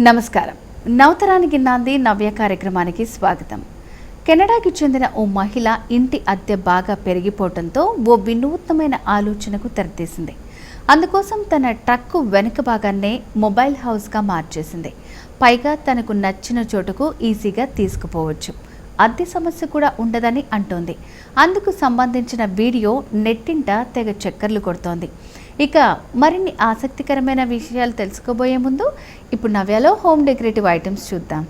నమస్కారం. నవతరానికి నాంది నవ్య కార్యక్రమానికి స్వాగతం. కెనడాకి చెందిన ఓ మహిళ ఇంటి అద్దె బాగా పెరిగిపోవడంతో ఓ వినూత్నమైన ఆలోచనకు తెరతీసింది. అందుకోసం తన ట్రక్కు వెనుక భాగాన్నే మొబైల్ హౌస్గా మార్చేసింది. పైగా తనకు నచ్చిన చోటుకు ఈజీగా తీసుకుపోవచ్చు, అద్దె సమస్య కూడా ఉండదని అంటోంది. అందుకు సంబంధించిన వీడియో నెట్టింట తెగ చక్కర్లు కొడుతోంది. ఇక మరిన్ని ఆసక్తికరమైన విషయాలు తెలుసుకోబోయే ముందు ఇప్పుడు నవ్యలో హోమ్ డెకరేటివ్ ఐటమ్స్ చూద్దాం.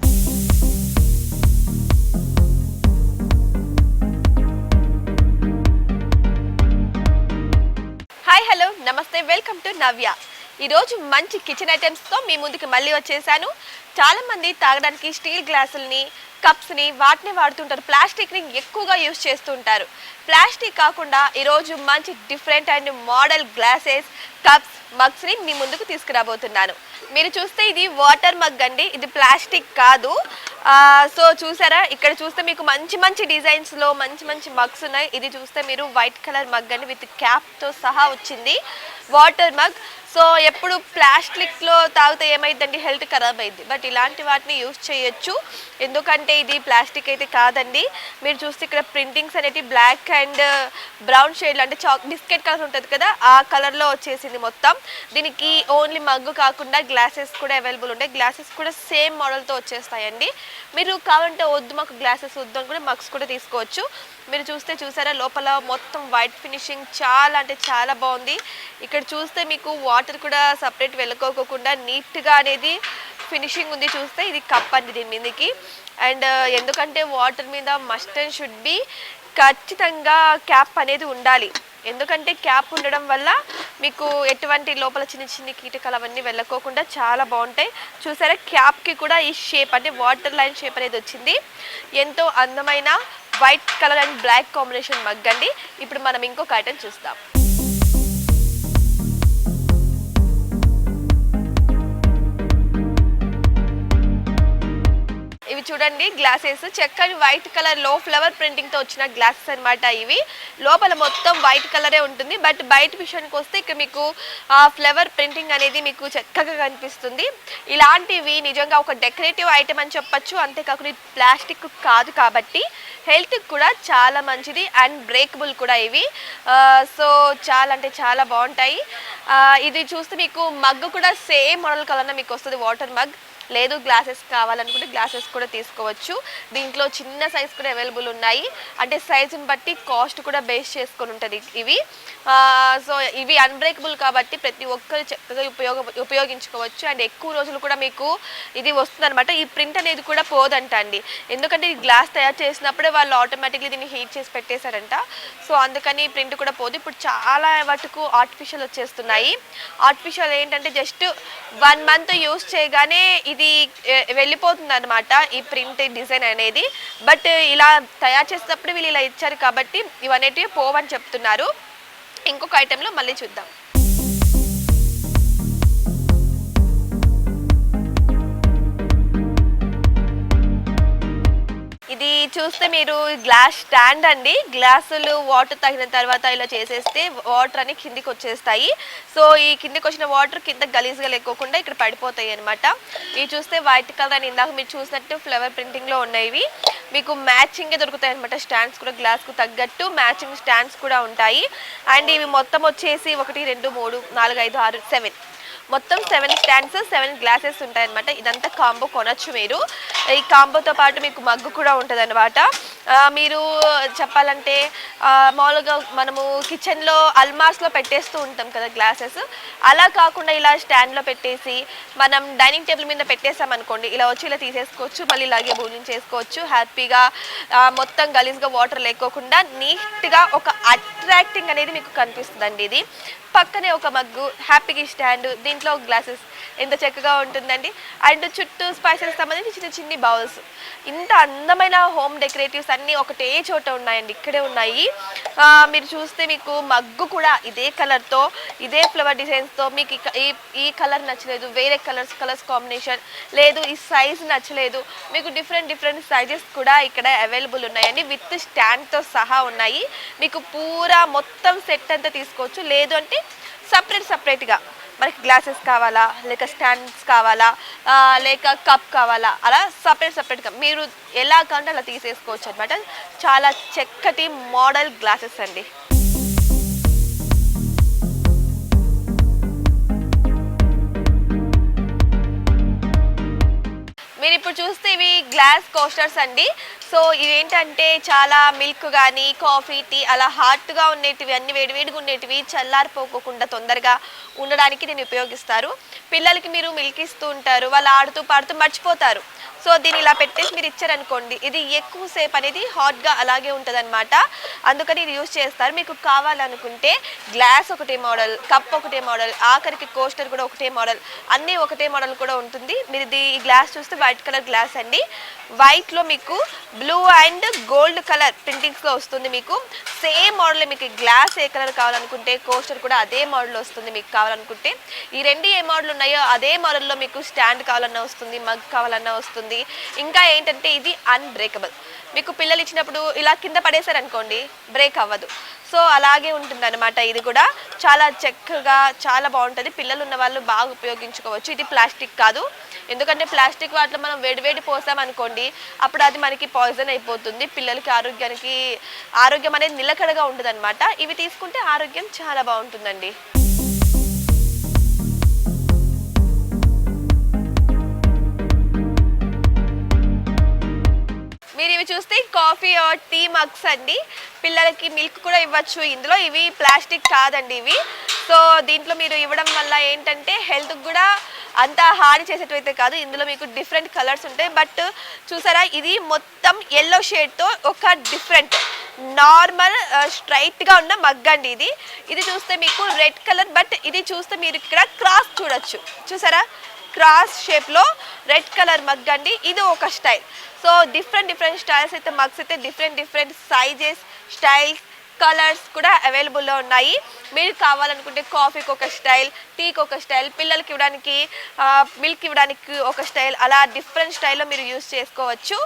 హాయ్, హలో, నమస్తే, వెల్కమ్ టు నవ్య. ఈరోజు మంచి కిచెన్ ఐటమ్స్తో మీ ముందుకు మళ్ళీ వచ్చేసాను. చాలామంది తాగడానికి స్టీల్ గ్లాసుల్ని, కప్స్ని వాటిని వాడుతుంటారు. ప్లాస్టిక్ని ఎక్కువగా యూజ్ చేస్తుంటారు. ప్లాస్టిక్ కాకుండా ఈరోజు మంచి different and model glasses, cups, మగ్స్ని మీ ముందుకు తీసుకురాబోతున్నాను. మీరు చూస్తే ఇది వాటర్ మగ్ అండి, ఇది ప్లాస్టిక్ కాదు. సో చూసారా, ఇక్కడ చూస్తే మీకు మంచి మంచి డిజైన్స్లో మంచి మగ్స్ ఉన్నాయి. ఇది చూస్తే మీరు వైట్ కలర్ మగ్ అండి, విత్ క్యాప్తో సహా వచ్చింది వాటర్ మగ్. సో ఎప్పుడు ప్లాస్టిక్లో తాగితే ఏమైందండి, హెల్త్ ఖరాబ్ అయింది. బట్ ఇలాంటి వాటిని యూజ్ చేయొచ్చు, ఎందుకంటే ఇది ప్లాస్టిక్ అయితే కాదండి. మీరు చూస్తే ఇక్కడ ప్రింటింగ్స్ అనేవి బ్లాక్ అండ్ బ్రౌన్ షేడ్లో, అంటే బిస్కెట్ కలర్ ఉంటుంది కదా, ఆ కలర్లో వచ్చేసింది మొత్తం. దీనికి ఓన్లీ మగ్గు కాకుండా గ్లాసెస్ కూడా అవైలబుల్ ఉంటాయి. గ్లాసెస్ కూడా సేమ్ మోడల్తో వచ్చేస్తాయండి. మీరు కావాలంటే వద్దు మాకు గ్లాసెస్ వద్దు అని కూడా మగ్స్ కూడా తీసుకోవచ్చు. మీరు చూసారా, లోపల మొత్తం వైట్ ఫినిషింగ్ చాలా అంటే చాలా బాగుంది. ఇక్కడ చూస్తే మీకు వాటర్ కూడా సపరేట్ వెళ్ళకోకుండా నీట్గా అనేది ఫినిషింగ్ ఉంది. చూస్తే ఇది కప్ అండి దీని మీదకి. అండ్ ఎందుకంటే వాటర్ మీద మస్ట్ అండ్ షుడ్ బి ఖచ్చితంగా క్యాప్ అనేది ఉండాలి. ఎందుకంటే క్యాప్ ఉండడం వల్ల మీకు ఎటువంటి లోపల చిన్న కీటకాలు అవన్నీ వెళ్ళకోకుండా చాలా బాగుంటాయి. చూసారా, క్యాప్కి కూడా ఈ షేప్ అంటే వాటర్ లైన్ షేప్ అనేది వచ్చింది. ఎంతో అందమైన white colour and black combination mug అండి. ఇప్పుడు మనం ఇంకొక ఐటమ్ చూస్తాం. ఇవి చూడండి, గ్లాసెస్ చక్కని వైట్ కలర్ లో ఫ్లవర్ ప్రింటింగ్ తో వచ్చిన గ్లాసెస్ అన్నమాట. ఇవి లోపల మొత్తం వైట్ కలరే ఉంటుంది. బట్ బయట విషయానికి వస్తే ఇక్కడ మీకు ఆ ఫ్లవర్ ప్రింటింగ్ అనేది మీకు చక్కగా కనిపిస్తుంది. ఇలాంటివి నిజంగా ఒక డెకరేటివ్ ఐటమ్ అని చెప్పొచ్చు. అంతేకాకుండా ప్లాస్టిక్ కాదు కాబట్టి హెల్త్ కూడా చాలా మంచిది అండ్ బ్రేకబుల్ కూడా ఇవి. సో చాలా అంటే చాలా బాగుంటాయి. ఇది చూస్తే మీకు మగ్గు కూడా సేమ్ మోడల్ కలర్లో మీకు వస్తుంది వాటర్ మగ్. లేదు గ్లాసెస్ కావాలనుకుంటే గ్లాసెస్ కూడా తీసుకోవచ్చు. దీంట్లో చిన్న సైజ్ కూడా అవైలబుల్ ఉన్నాయి. అంటే సైజుని బట్టి కాస్ట్ కూడా బేస్ చేసుకొని ఉంటుంది ఇవి. సో ఇవి అన్బ్రేకబుల్ కాబట్టి ప్రతి ఒక్కరు చక్కగా ఉపయోగించుకోవచ్చు. అండ్ ఎక్కువ రోజులు కూడా మీకు ఇది వస్తుంది అనమాట. ఈ ప్రింట్ అనేది కూడా పోదంట అండి, ఎందుకంటే ఈ గ్లాస్ తయారు చేసినప్పుడే వాళ్ళు ఆటోమేటిక్లీ దీన్ని హీట్ చేసి పెట్టేశారంట. సో అందుకని ప్రింట్ కూడా పోదు. ఇప్పుడు చాలా వాటికు ఆర్టిఫిషియల్ వచ్చేస్తున్నాయి. ఆర్టిఫిషియల్ ఏంటంటే జస్ట్ 1 month యూస్ చేయగానే ఇది వెళ్ళిపోతుంది అనమాట, ఈ ప్రింట్ డిజైన్ అనేది. బట్ ఇలా తయారు చేసేటప్పుడు వీళ్ళు ఇలా ఇచ్చారు కాబట్టి ఇవనేటివి పోవని చెప్తున్నారు. ఇంకొక ఐటెంలో మళ్ళీ చూద్దాం. ఇది చూస్తే మీరు గ్లాస్ స్టాండ్ అండి. గ్లాసులు వాటర్ తాగిన తర్వాత ఇలా చేసేస్తే వాటర్ అని కిందికి వచ్చేస్తాయి. సో ఈ కిందికి వచ్చిన వాటర్ కింద గలీజ్గా లేకోకుండా ఇక్కడ పడిపోతాయి అనమాట. ఇవి చూస్తే వైట్ కలర్ అని ఇందాక మీరు చూసినట్టు ఫ్లవర్ ప్రింటింగ్లో ఉన్నాయి. మీకు మ్యాచింగే దొరుకుతాయి అనమాట. స్టాండ్స్ కూడా గ్లాస్కు తగ్గట్టు మ్యాచింగ్ స్టాండ్స్ కూడా ఉంటాయి. అండ్ ఇవి మొత్తం వచ్చేసి 1 2 3 4 5 6 7 మొత్తం 7 స్టాండ్స్ 7 గ్లాసెస్ ఉంటాయి అనమాట. ఇదంతా కాంబో కొనొచ్చు మీరు. ఈ కాంబోతో పాటు మీకు మగ్గు కూడా ఉంటుంది అనమాట. మీరు చెప్పాలంటే మామూలుగా మనము కిచెన్లో అల్మార్స్లో పెట్టేస్తూ ఉంటాం కదా గ్లాసెస్, అలా కాకుండా ఇలా స్టాండ్లో పెట్టేసి మనం డైనింగ్ టేబుల్ మీద పెట్టేసామనుకోండి, ఇలా వచ్చి ఇలా తీసేసుకోవచ్చు, మళ్ళీ ఇలాగే భోజనం చేసుకోవచ్చు హ్యాపీగా. మొత్తం గలీజ్గా వాటర్ లేకోకుండా నీట్గా ఒక అట్రాక్టింగ్ అనేది మీకు కనిపిస్తుందండి. ఇది పక్కనే ఒక మగ్గు, హ్యాపీగా స్టాండ్, దీంట్లో గ్లాసెస్ ఎంత చక్కగా ఉంటుందండి. అండ్ చుట్టూ స్పైసెస్ సంబంధించి చిన్ని బౌల్స్. ఇంత అందమైన హోమ్ డెకరేటివ్స్ అన్నీ ఒకటే చోట ఉన్నాయండి, ఇక్కడే ఉన్నాయి. మీరు చూస్తే మీకు మగ్గు కూడా ఇదే కలర్తో, ఇదే ఫ్లవర్ డిజైన్స్తో. మీకు ఈ కలర్ నచ్చలేదు, వేరే కలర్స్ కాంబినేషన్ లేదు, ఈ సైజ్ నచ్చలేదు, మీకు డిఫరెంట్ సైజెస్ కూడా ఇక్కడ అవైలబుల్ ఉన్నాయండి. విత్ స్టాండ్తో సహా ఉన్నాయి. మీకు పూరా మొత్తం సెట్ అంతా తీసుకోవచ్చు. లేదు అంటే సపరేట్గా మనకి గ్లాసెస్ కావాలా, లేక స్టాండ్స్ కావాలా, లేక కప్ కావాలా, అలా సపరేట్గా మీరు ఎలా కావాలంటే అలా తీసేసుకోవచ్చు అనమాట. చాలా చక్కటి మోడల్ గ్లాసెస్ అండి. మీరు ఇప్పుడు చూస్తే ఇవి గ్లాస్ కోస్టర్స్ అండి. సో ఇవేంటంటే చాలా మిల్క్ కానీ, కాఫీ, టీ అలా హాట్గా ఉండేటివి, అన్ని వేడివేడిగా ఉండేటివి చల్లారిపోకుండా తొందరగా ఉండడానికి దీన్ని ఉపయోగిస్తారు. పిల్లలకి మీరు మిల్క్ ఇస్తూ ఉంటారు, వాళ్ళు ఆడుతూ పాడుతూ మర్చిపోతారు. సో దీన్ని ఇలా పెట్టేసి మీరు ఇచ్చారనుకోండి, ఇది ఎక్కువసేపు అనేది హాట్గా అలాగే ఉంటుంది అనమాట. అందుకని ఇది యూజ్ చేస్తారు. మీకు కావాలనుకుంటే గ్లాస్ ఒకటే మోడల్, కప్ ఒకటే మోడల్, ఆఖరికి కోస్టర్ కూడా ఒకటే మోడల్, అన్నీ ఒకటే మోడల్ కూడా ఉంటుంది. మీరు ఈ గ్లాస్ చూస్తే వైట్ కలర్ గ్లాస్ అండి. వైట్లో మీకు బ్లూ అండ్ గోల్డ్ కలర్ ప్రింటింగ్స్లో వస్తుంది. మీకు సేమ్ మోడల్, మీకు గ్లాస్ ఏ కలర్ కావాలనుకుంటే కోస్టర్ కూడా అదే మోడల్ వస్తుంది. మీకు కావాలనుకుంటే ఈ రెండు ఏ మోడల్ ఉన్నాయో అదే మోడల్లో మీకు స్టాండ్ కావాలన్నా వస్తుంది, మగ్ కావాలన్నా వస్తుంది. ఇంకా ఏంటంటే ఇది అన్బ్రేకబుల్. మీకు పిల్లలు ఇచ్చినప్పుడు ఇలా కింద పడేశారనుకోండి, బ్రేక్ అవ్వదు. సో అలాగే ఉంటుంది అనమాట. ఇది కూడా చాలా చక్కగా చాలా బాగుంటుంది. పిల్లలు ఉన్న వాళ్ళు బాగా ఉపయోగించుకోవచ్చు. ఇది ప్లాస్టిక్ కాదు, ఎందుకంటే ప్లాస్టిక్ వాటిలో మనం వేడివేడి పోసామనుకోండి, అప్పుడు అది మనకి పాయిజన్ అయిపోతుంది. పిల్లలకి ఆరోగ్యం అనేది నిలకడగా ఉంటుంది అనమాట. ఇవి తీసుకుంటే ఆరోగ్యం చాలా బాగుంటుందండి. మీరు ఇవి చూస్తే కాఫీ టీ మగ్స్ అండి. పిల్లలకి మిల్క్ కూడా ఇవ్వచ్చు ఇందులో. ఇవి ప్లాస్టిక్ కాదండి ఇవి. సో దీంట్లో మీరు ఇవ్వడం వల్ల ఏంటంటే హెల్త్కి కూడా అంత హాని చేసేటైతే కాదు. ఇందులో మీకు డిఫరెంట్ కలర్స్ ఉంటాయి. బట్ చూసారా, ఇది మొత్తం ఎల్లో షేడ్తో ఒక డిఫరెంట్ నార్మల్ స్ట్రైట్గా ఉన్న మగ్ అండి. ఇది చూస్తే మీకు రెడ్ కలర్, బట్ ఇది చూస్తే మీరు ఇక్కడ క్రాస్ చూడొచ్చు. చూసారా, క్రాస్ షేప్లో రెడ్ కలర్ మగ్ అండి. ఇది ఒక స్టైల్. సో డిఫరెంట్ స్టైల్స్ అయితే మగ్స్ అయితే డిఫరెంట్ సైజెస్, స్టైల్స్, కలర్స్ కూడా అవైలబుల్లో ఉన్నాయి. మీరు కావాలనుకుంటే కాఫీకి ఒక స్టైల్, టీకి ఒక స్టైల్, పిల్లలకి ఇవ్వడానికి, మిల్క్ ఇవ్వడానికి ఒక స్టైల్, అలా డిఫరెంట్ స్టైల్లో మీరు యూజ్ చేసుకోవచ్చు.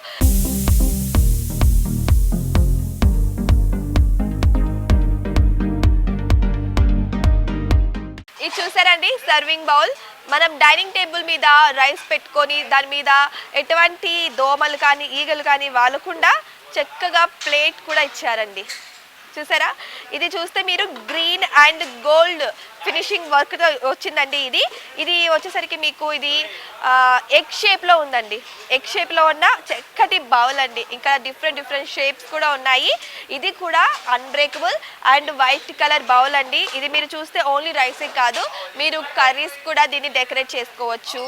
ఇది చూసారండి సర్వింగ్ బౌల్. మనం డైనింగ్ టేబుల్ మీద రైస్ పెట్టుకొని దాని మీద ఎటువంటి దోమలు కానీ ఈగలు కానీ వాలకుండా చక్కగా ప్లేట్ కూడా ఇచ్చారండి. చూసారా, ఇది చూస్తే మీరు గ్రీన్ అండ్ గోల్డ్ ఫినిషింగ్ వర్క్తో వచ్చిందండి. ఇది వచ్చేసరికి మీకు ఇది ఎగ్ షేప్లో ఉందండి. ఎగ్ షేప్లో ఉన్న చక్కటి బౌల్ అండి. ఇంకా డిఫరెంట్ షేప్స్ కూడా ఉన్నాయి. ఇది కూడా unbreakable and white colour bowl అండి. ఇది మీరు చూస్తే ఓన్లీ రైసే కాదు, మీరు కర్రీస్ కూడా దీన్ని డెకరేట్ చేసుకోవచ్చు.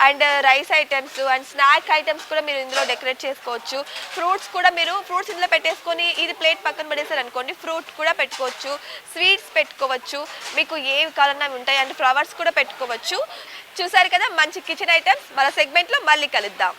And rice items and snack items కూడా మీరు ఇందులో డెకరేట్ చేసుకోవచ్చు. ఫ్రూట్స్ కూడా మీరు ఫ్రూట్స్ ఇందులో పెట్టేసుకొని ఇది ప్లేట్ పక్కన పడేసారు అనుకోండి, ఫ్రూట్ కూడా పెట్టుకోవచ్చు, స్వీట్స్ పెట్టుకోవచ్చు, మీకు ఏవి కావాలన్నా ఉంటాయి. అండ్ ఫ్లవర్స్ కూడా పెట్టుకోవచ్చు. చూసారు కదా మంచి కిచెన్ ఐటమ్స్. మన సెగ్మెంట్లో మళ్ళీ కలుద్దాం.